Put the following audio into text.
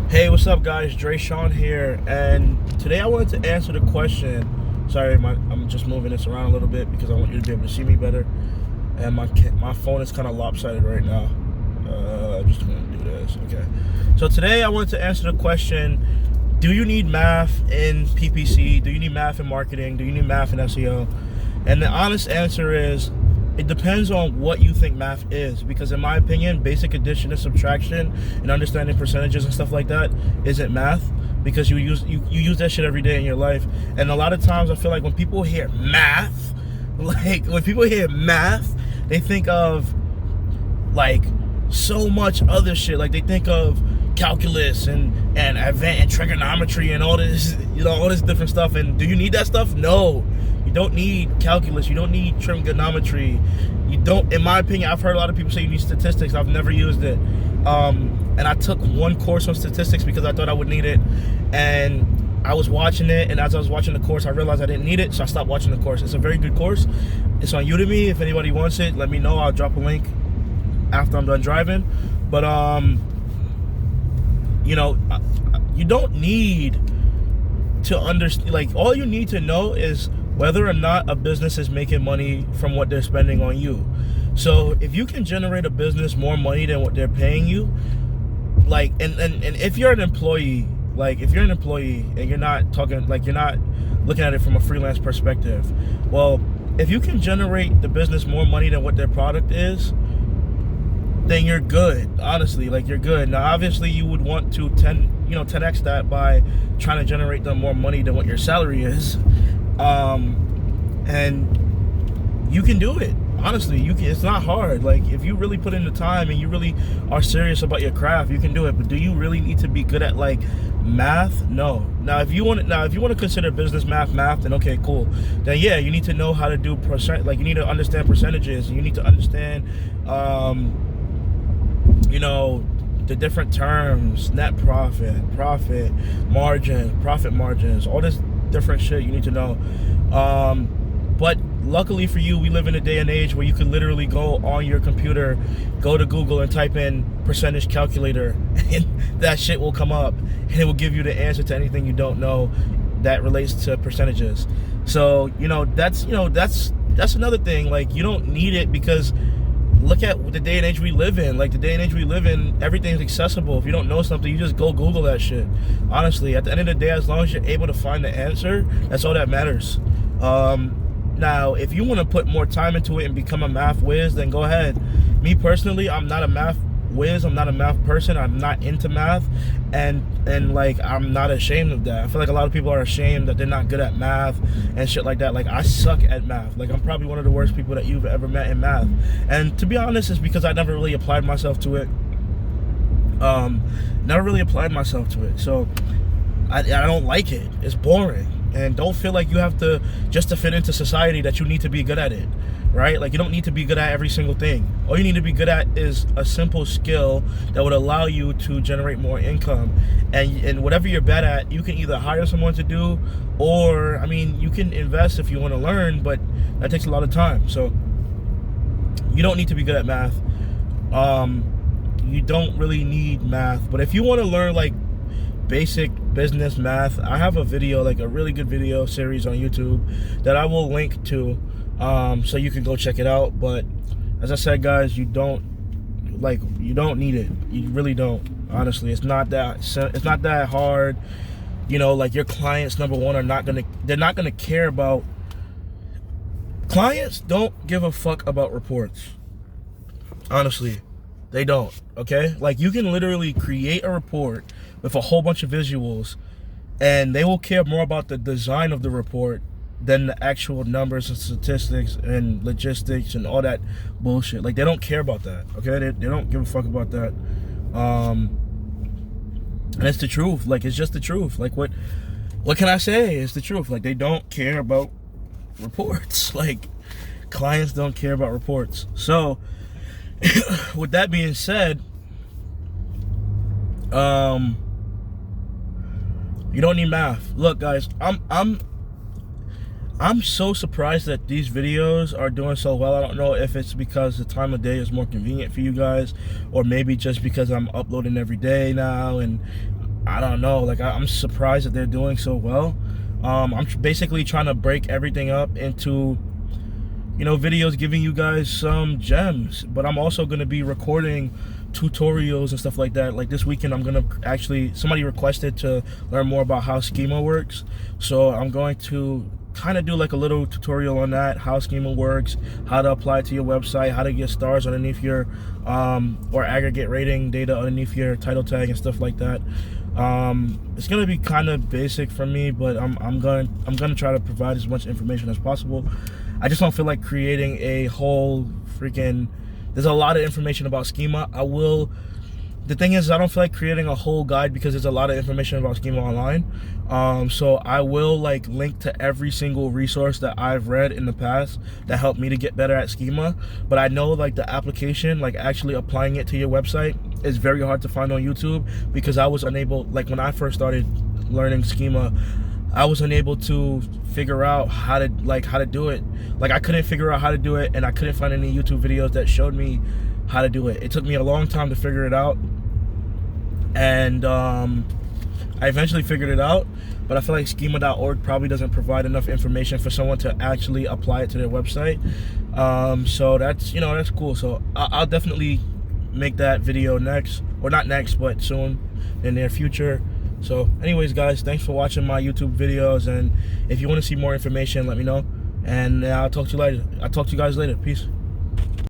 Hey, what's up, guys? Dre Sean here, and today I wanted to answer the question. Sorry, I'm just moving this around a little bit because I want you to be able to see me better. And my phone is kind of lopsided right now. I'm just gonna do this. Okay. So today I wanted to answer the question: do you need math in PPC? Do you need math in marketing? Do you need math in SEO? And the honest answer is, it depends on what you think math is, because in my opinion, basic addition and subtraction and understanding percentages and stuff like that isn't math, because you use that shit every day in your life. And a lot of times I feel like when people hear math, they think of like so much other shit. Like they think of calculus and advanced and trigonometry and all this, all this different stuff. And do you need that stuff? No. You don't need calculus. You don't need trigonometry. You don't, in my opinion. I've heard a lot of people say you need statistics. I've never used it. And I took one course on statistics because I thought I would need it. And I was watching it, and as I was watching the course, I realized I didn't need it, so I stopped watching the course. It's a very good course. It's on Udemy. If anybody wants it, let me know. I'll drop a link after I'm done driving. But you don't need to understand. Like, all you need to know is whether or not a business is making money from what they're spending on you. So if you can generate a business more money than what they're paying you, like, and if you're an employee, and you're not talking, like, you're not looking at it from a freelance perspective, well, if you can generate the business more money than what their product is, then you're good. Honestly, like, you're good. Now, obviously, you would want to 10x that by trying to generate them more money than what your salary is. And you can do it. Honestly, you can. It's not hard. Like, if you really put in the time and you really are serious about your craft, you can do it. But do you really need to be good at, like, math? No. Now, if you want to consider business math, then okay, cool. Then yeah, you need to know how to do percent. Like, you need to understand percentages. You need to understand, the different terms: net profit, profit margin, profit margins, all this different shit you need to know. But luckily for you, we live in a day and age where you can literally go on your computer, go to Google and type in percentage calculator, and that shit will come up, and it will give you the answer to anything you don't know that relates to percentages. So, that's another thing. Like, you don't need it, because look at the day and age we live in. Like, the day and age we live in, everything's accessible. If you don't know something, you just go Google that shit. Honestly, at the end of the day, as long as you're able to find the answer, that's all that matters. Now, if you want to put more time into it and become a math whiz, then go ahead. Me personally, I'm not a math whiz. I'm not a math person. I'm not into math, and like, I'm not ashamed of that. I feel like a lot of people are ashamed that they're not good at math and shit like that. Like, I suck at math. Like, I'm probably one of the worst people that you've ever met in math. And to be honest, it's because I never really applied myself to it. So I don't like it. It's boring. And don't feel like you have to, just to fit into society, that you need to be good at it, right? Like, you don't need to be good at every single thing. All you need to be good at is a simple skill that would allow you to generate more income. And whatever you're bad at, you can either hire someone to do, or, you can invest if you want to learn, but that takes a lot of time. So you don't need to be good at math. You don't really need math. But if you want to learn, like, basic business math, I have a video, like a really good video series on YouTube that I will link to, so you can go check it out. But as I said, guys, you don't need it. You really don't. Honestly, it's not that hard. Like, your clients, number one, they're not gonna care about. Clients don't give a fuck about reports. Honestly, they don't. Okay, like, you can literally create a report with a whole bunch of visuals, and they will care more about the design of the report than the actual numbers and statistics and logistics and all that bullshit. Like, they don't care about that. Okay, they don't give a fuck about that. And it's the truth. Like, it's just the truth. Like, what can I say? It's the truth. Like, they don't care about reports. Like, clients don't care about reports. So with that being said, you don't need math. Look, guys, I'm so surprised that these videos are doing so well. I don't know if it's because the time of day is more convenient for you guys, or maybe just because I'm uploading every day now, and I don't know, like I'm surprised that they're doing so well. I'm basically trying to break everything up into, you know, videos giving you guys some gems, but I'm also going to be recording tutorials and stuff like that. Like this weekend, I'm going to actually, somebody requested to learn more about how Schema works, so I'm going to kind of do like a little tutorial on that, how Schema works, how to apply it to your website, how to get stars underneath your or aggregate rating data underneath your title tag and stuff like that. It's gonna be kind of basic for me, but I'm gonna try to provide as much information as possible. I just don't feel like creating a whole freaking, there's a lot of information about Schema. The thing is, I don't feel like creating a whole guide because there's a lot of information about Schema online. So I will like link to every single resource that I've read in the past that helped me to get better at Schema. But I know like the application, like actually applying it to your website, is very hard to find on YouTube, because I was unable, like when I first started learning Schema, I was unable to figure out how to do it. Like I couldn't figure out how to do it, and I couldn't find any YouTube videos that showed me how to do it. It took me a long time to figure it out, and I eventually figured it out. But I feel like schema.org probably doesn't provide enough information for someone to actually apply it to their website. So that's, you know, that's cool. So I'll definitely make that video next, or not next, but soon in the near future. So anyways, guys, thanks for watching my YouTube videos, and if you want to see more information, let me know, and I'll talk to you later. I'll talk to you guys later. Peace.